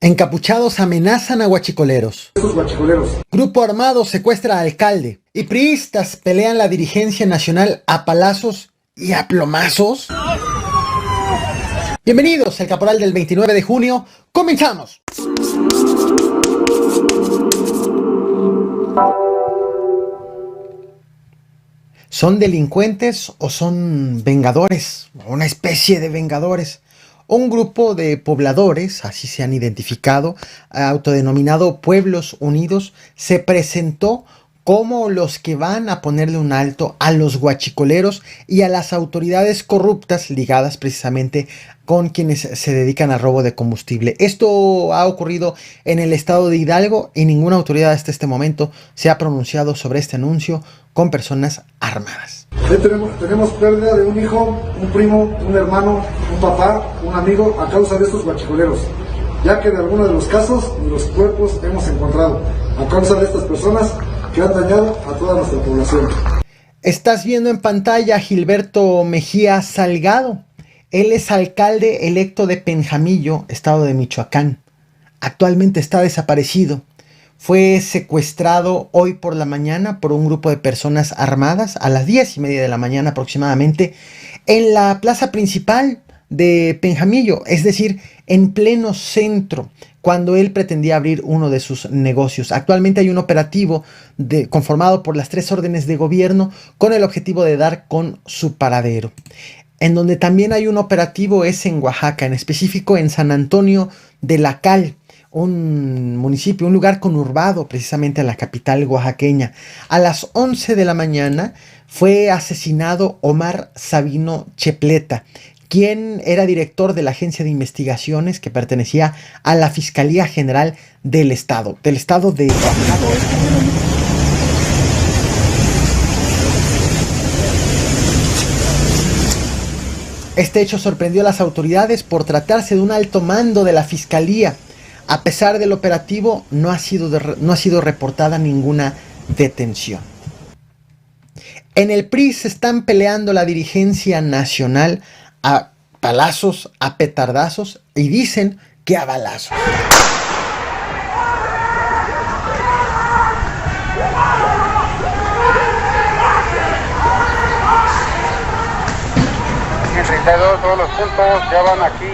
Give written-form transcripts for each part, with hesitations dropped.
Encapuchados amenazan a guachicoleros. Estos guachicoleros. Grupo armado secuestra a alcalde. Y priistas pelean la dirigencia nacional a palazos y a plomazos. Bienvenidos al Caporal del 29 de junio. ¡Comenzamos! ¿Son delincuentes o son vengadores? Una especie de vengadores. Un grupo de pobladores, así se han identificado, autodenominado Pueblos Unidos, se presentó como los que van a ponerle un alto a los guachicoleros y a las autoridades corruptas ligadas precisamente con quienes se dedican al robo de combustible. Esto ha ocurrido en el estado de Hidalgo y ninguna autoridad hasta este momento se ha pronunciado sobre este anuncio con personas armadas. Tenemos pérdida de un hijo, un primo, un hermano, un papá, un amigo a causa de estos guachicoleros, ya que en algunos de los casos los cuerpos hemos encontrado a causa de estas personas que han dañado a toda nuestra población. Estás viendo en pantalla a Gilberto Mejía Salgado. Él es alcalde electo de Penjamillo, estado de Michoacán. Actualmente está desaparecido. Fue secuestrado hoy por la mañana por un grupo de personas armadas a las 10:30 de la mañana aproximadamente en la plaza principal de Penjamillo, es decir, en pleno centro, cuando él pretendía abrir uno de sus negocios. Actualmente hay un operativo conformado por las 3 órdenes de gobierno con el objetivo de dar con su paradero. En donde también hay un operativo es en Oaxaca, en específico en San Antonio de la Cal, un municipio, un lugar conurbado precisamente a la capital oaxaqueña. A las 11 de la mañana fue asesinado Omar Sabino Chepleta, quien era director de la agencia de investigaciones que pertenecía a la Fiscalía General del Estado de Oaxaca. Este hecho sorprendió a las autoridades por tratarse de un alto mando de la Fiscalía. A pesar del operativo, no ha sido reportada ninguna detención. En el PRI se están peleando la dirigencia nacional a palazos, a petardazos y dicen que a balazos. En 32 todos los puntos ya van aquí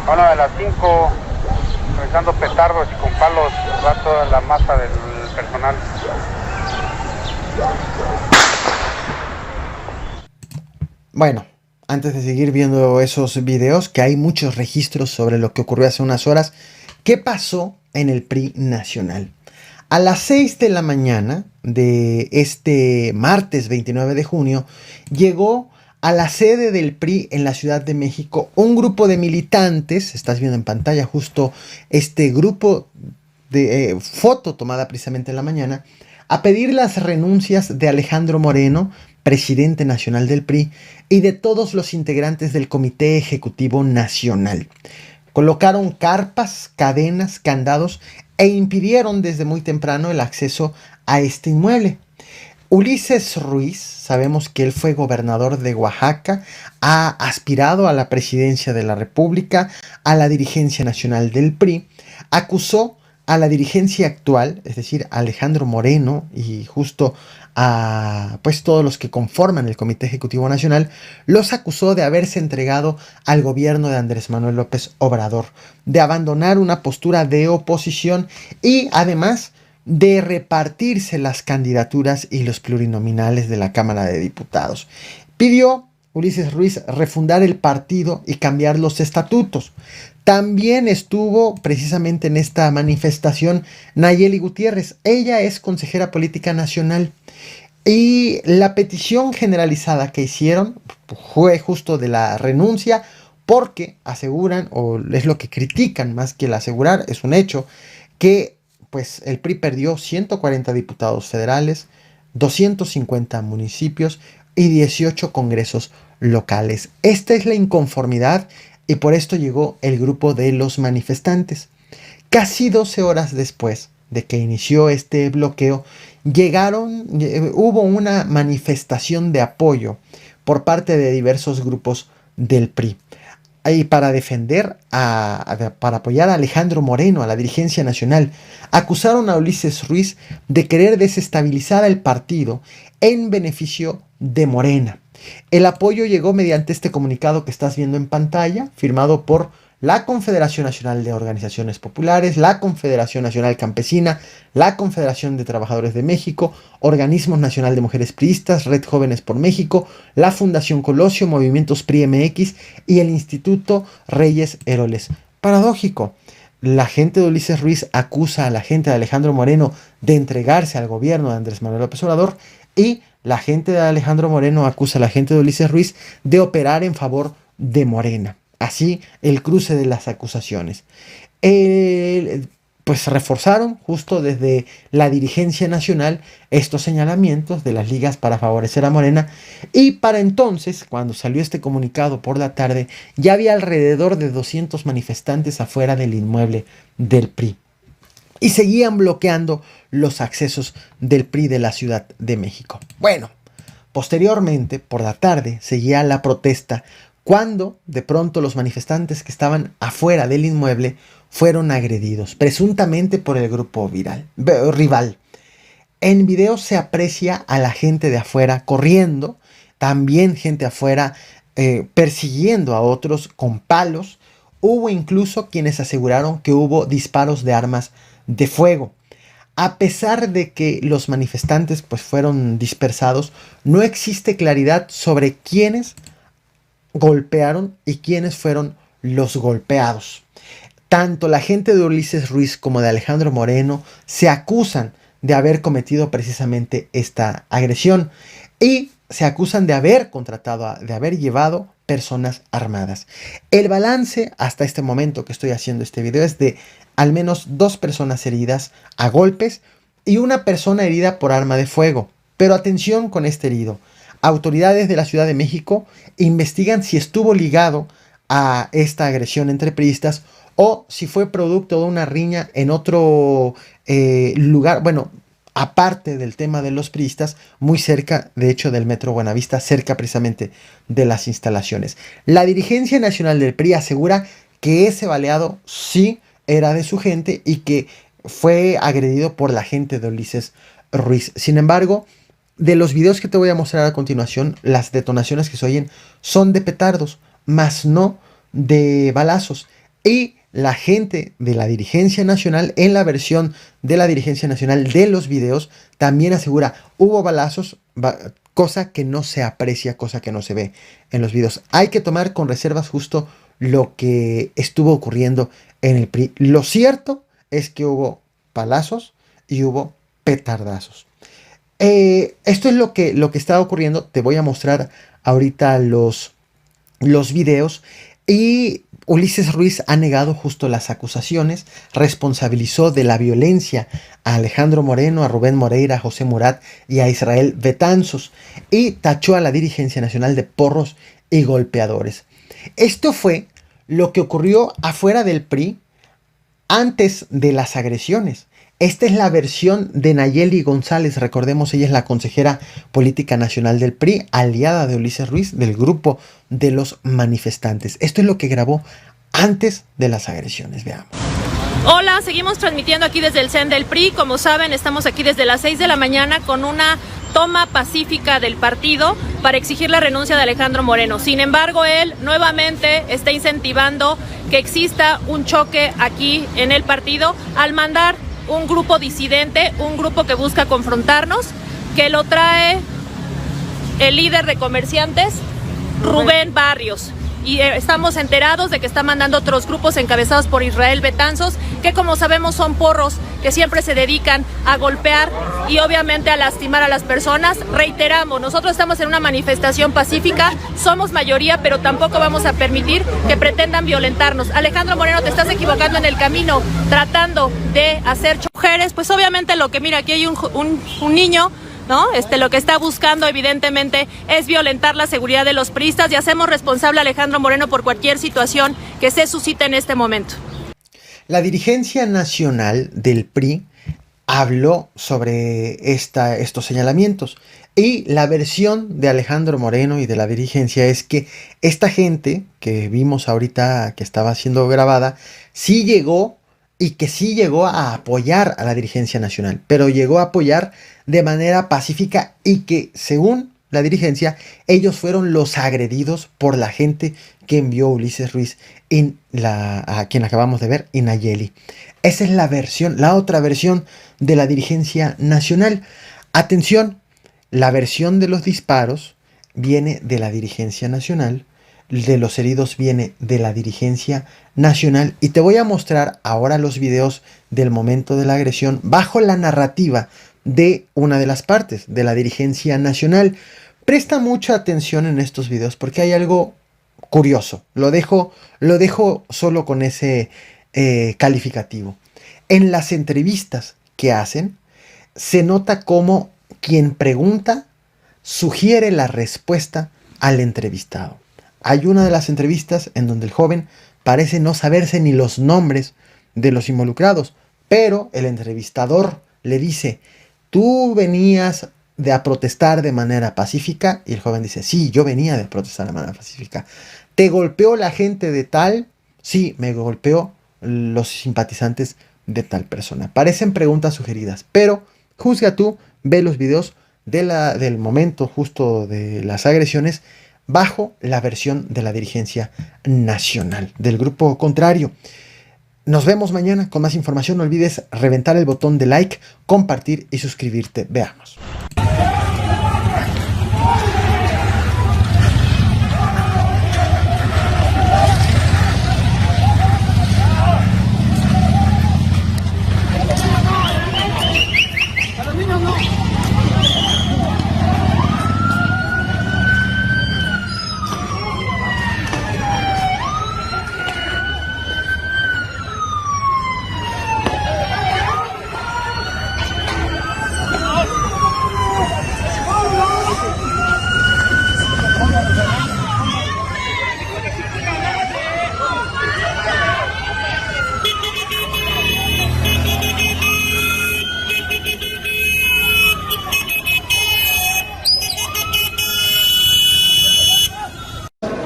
a una de las 5 realizando petardos y con palos va toda la masa del personal. Bueno, antes de seguir viendo esos videos, que hay muchos registros sobre lo que ocurrió hace unas horas, ¿qué pasó en el PRI nacional? A las 6 de la mañana de este martes 29 de junio, llegó a la sede del PRI en la Ciudad de México un grupo de militantes. Estás viendo en pantalla justo este grupo de foto tomada precisamente en la mañana, a pedir las renuncias de Alejandro Moreno, presidente nacional del PRI, y de todos los integrantes del Comité Ejecutivo Nacional. Colocaron carpas, cadenas, candados e impidieron desde muy temprano el acceso a este inmueble. Ulises Ruiz, sabemos que él fue gobernador de Oaxaca, ha aspirado a la presidencia de la República, a la dirigencia nacional del PRI, acusó a la dirigencia actual, es decir, a Alejandro Moreno y justo a pues todos los que conforman el Comité Ejecutivo Nacional, los acusó de haberse entregado al gobierno de Andrés Manuel López Obrador, de abandonar una postura de oposición y además de repartirse las candidaturas y los plurinominales de la Cámara de Diputados. Pidió Ulises Ruiz refundar el partido y cambiar los estatutos. También estuvo precisamente en esta manifestación Nayeli Gutiérrez. Ella es consejera política nacional. Y la petición generalizada que hicieron fue justo de la renuncia, porque aseguran, o es lo que critican más que el asegurar, es un hecho, que pues el PRI perdió 140 diputados federales, 250 municipios y 18 congresos locales. Esta es la inconformidad y por esto llegó el grupo de los manifestantes. Casi 12 horas después de que inició este bloqueo, hubo una manifestación de apoyo por parte de diversos grupos del PRI. y para defender, para apoyar a Alejandro Moreno, a la dirigencia nacional, acusaron a Ulises Ruiz de querer desestabilizar al partido en beneficio de Morena. El apoyo llegó mediante este comunicado que estás viendo en pantalla, firmado por la Confederación Nacional de Organizaciones Populares, la Confederación Nacional Campesina, la Confederación de Trabajadores de México, Organismo Nacional de Mujeres Priistas, Red Jóvenes por México, la Fundación Colosio, Movimientos PRI MX y el Instituto Reyes Heroles. Paradójico, la gente de Ulises Ruiz acusa a la gente de Alejandro Moreno de entregarse al gobierno de Andrés Manuel López Obrador y la gente de Alejandro Moreno acusa a la gente de Ulises Ruiz de operar en favor de Morena. Así el cruce de las acusaciones. Pues reforzaron justo desde la dirigencia nacional estos señalamientos de las ligas para favorecer a Morena, y para entonces, cuando salió este comunicado por la tarde, ya había alrededor de 200 manifestantes afuera del inmueble del PRI y seguían bloqueando los accesos del PRI de la Ciudad de México. Bueno, posteriormente, por la tarde, seguía la protesta cuando de pronto los manifestantes que estaban afuera del inmueble fueron agredidos, presuntamente por el grupo rival. En video se aprecia a la gente de afuera corriendo, también gente afuera persiguiendo a otros con palos. Hubo incluso quienes aseguraron que hubo disparos de armas de fuego. A pesar de que los manifestantes pues fueron dispersados, no existe claridad sobre quiénes golpearon y quiénes fueron los golpeados. Tanto la gente de Ulises Ruiz como de Alejandro Moreno se acusan de haber cometido precisamente esta agresión y se acusan de haber de haber llevado personas armadas. El balance hasta este momento que estoy haciendo este video es de al menos 2 personas heridas a golpes y una persona herida por arma de fuego. Pero atención con este herido. Autoridades de la Ciudad de México investigan si estuvo ligado a esta agresión entre priistas o si fue producto de una riña en otro lugar, bueno, aparte del tema de los priistas, muy cerca, de hecho, del Metro Buenavista, cerca precisamente de las instalaciones. La dirigencia nacional del PRI asegura que ese baleado sí era de su gente y que fue agredido por la gente de Ulises Ruiz. Sin embargo, de los videos que te voy a mostrar a continuación, las detonaciones que se oyen son de petardos, más no de balazos. Y la gente de la dirigencia nacional, en la versión de la dirigencia nacional de los videos, también asegura hubo balazos, cosa que no se aprecia, cosa que no se ve en los videos. Hay que tomar con reservas justo lo que estuvo ocurriendo en el PRI. Lo cierto es que hubo balazos y hubo petardazos. Esto es lo que está ocurriendo. Te voy a mostrar ahorita los videos. Y Ulises Ruiz ha negado justo las acusaciones, responsabilizó de la violencia a Alejandro Moreno, a Rubén Moreira, a José Murat y a Israel Betanzos, y tachó a la dirigencia nacional de porros y golpeadores. Esto fue lo que ocurrió afuera del PRI antes de las agresiones. Esta es la versión de Nayeli González. Recordemos, ella es la consejera política nacional del PRI, aliada de Ulises Ruiz, del grupo de los manifestantes. Esto es lo que grabó antes de las agresiones. Veamos. Hola, seguimos transmitiendo aquí desde el CEN del PRI. Como saben, estamos aquí desde las 6 de la mañana con una toma pacífica del partido para exigir la renuncia de Alejandro Moreno. Sin embargo, él nuevamente está incentivando que exista un choque aquí en el partido al mandar un grupo disidente, un grupo que busca confrontarnos, que lo trae el líder de comerciantes, Rubén Barrios. Y estamos enterados de que está mandando otros grupos encabezados por Israel Betanzos, que como sabemos son porros que siempre se dedican a golpear y obviamente a lastimar a las personas. Reiteramos, nosotros estamos en una manifestación pacífica, somos mayoría, pero tampoco vamos a permitir que pretendan violentarnos. Alejandro Moreno, te estás equivocando en el camino, tratando de hacer mujeres, pues obviamente lo que mira, aquí hay un niño, ¿no? Lo que está buscando evidentemente es violentar la seguridad de los priistas y hacemos responsable a Alejandro Moreno por cualquier situación que se suscite en este momento. La dirigencia nacional del PRI habló sobre estos señalamientos. Y la versión de Alejandro Moreno y de la dirigencia es que esta gente que vimos ahorita que estaba siendo grabada, sí llegó a apoyar a la dirigencia nacional, pero llegó a apoyar de manera pacífica y que, según la dirigencia, ellos fueron los agredidos por la gente que envió Ulises Ruiz a quien acabamos de ver, en Nayeli. Esa es la versión, la otra versión de la dirigencia nacional. Atención, la versión de los disparos viene de la dirigencia nacional, de los heridos viene de la dirigencia nacional, y te voy a mostrar ahora los videos del momento de la agresión bajo la narrativa de una de las partes de la dirigencia nacional. Presta mucha atención en estos videos porque hay algo curioso. Lo dejo solo con ese calificativo. En las entrevistas que hacen, se nota cómo quien pregunta sugiere la respuesta al entrevistado. Hay una de las entrevistas en donde el joven parece no saberse ni los nombres de los involucrados, pero el entrevistador le dice: ¿tú venías a protestar de manera pacífica? Y el joven dice: sí, yo venía de protestar de manera pacífica. ¿Te golpeó la gente de tal? Sí, me golpeó los simpatizantes de tal persona. Parecen preguntas sugeridas, pero juzga tú, ve los videos del momento justo de las agresiones bajo la versión de la dirigencia nacional del grupo contrario. Nos vemos mañana con más información. No olvides reventar el botón de like, compartir y suscribirte. Veamos.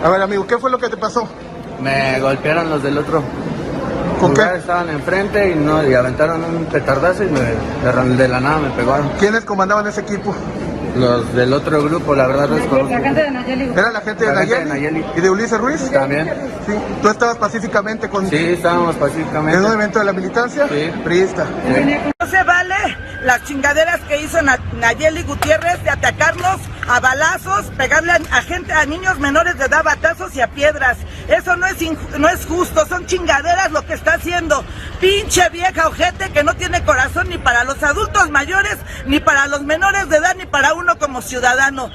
A ver, amigo, ¿qué fue lo que te pasó? Me golpearon los del otro. ¿Con qué? Estaban enfrente y aventaron un petardazo y de la nada me pegaron. ¿Quiénes comandaban ese equipo? Los del otro grupo, la verdad no es conozco. La gente de Nayeli. ¿Era la gente de Nayeli? ¿Y de Ulises Ruiz? También. Sí. ¿Tú estabas pacíficamente con...? Sí, estábamos pacíficamente. ¿En un evento de la militancia? Sí. Priista. Sí. No se vale las chingaderas que hizo Nayeli Gutiérrez de atacarnos a balazos, pegarle a niños menores de edad, batazos y a piedras. Eso no es justo, son chingaderas lo que está haciendo. Pinche vieja ojete que no tiene corazón ni para los adultos mayores, ni para los menores de edad, ni para uno como ciudadano.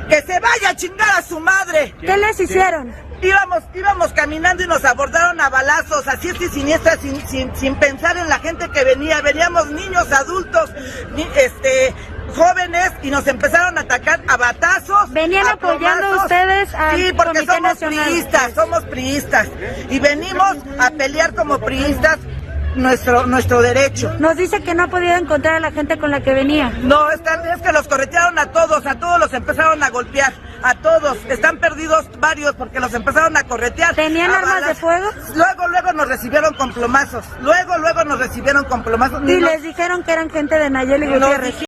¡Que se vaya a chingar a su madre! ¿Qué les hicieron? Íbamos caminando y nos abordaron a balazos, así es que siniestra, sin pensar en la gente que venía. Veníamos niños, adultos, jóvenes, y nos empezaron a atacar a batazos. ¿Venían apoyando ustedes al Sí, porque Comité Nacional? somos priistas, y venimos a pelear como priistas nuestro derecho. Nos dice que no ha podido encontrar a la gente con la que venía. No, es que los corretearon a todos los empezaron a golpear, a todos. Están perdidos varios porque los empezaron a corretear. ¿Tenían armas de fuego? Luego nos recibieron con plomazos. Luego nos recibieron con plomazos. Y les dijeron que eran gente de Nayeli Gutiérrez.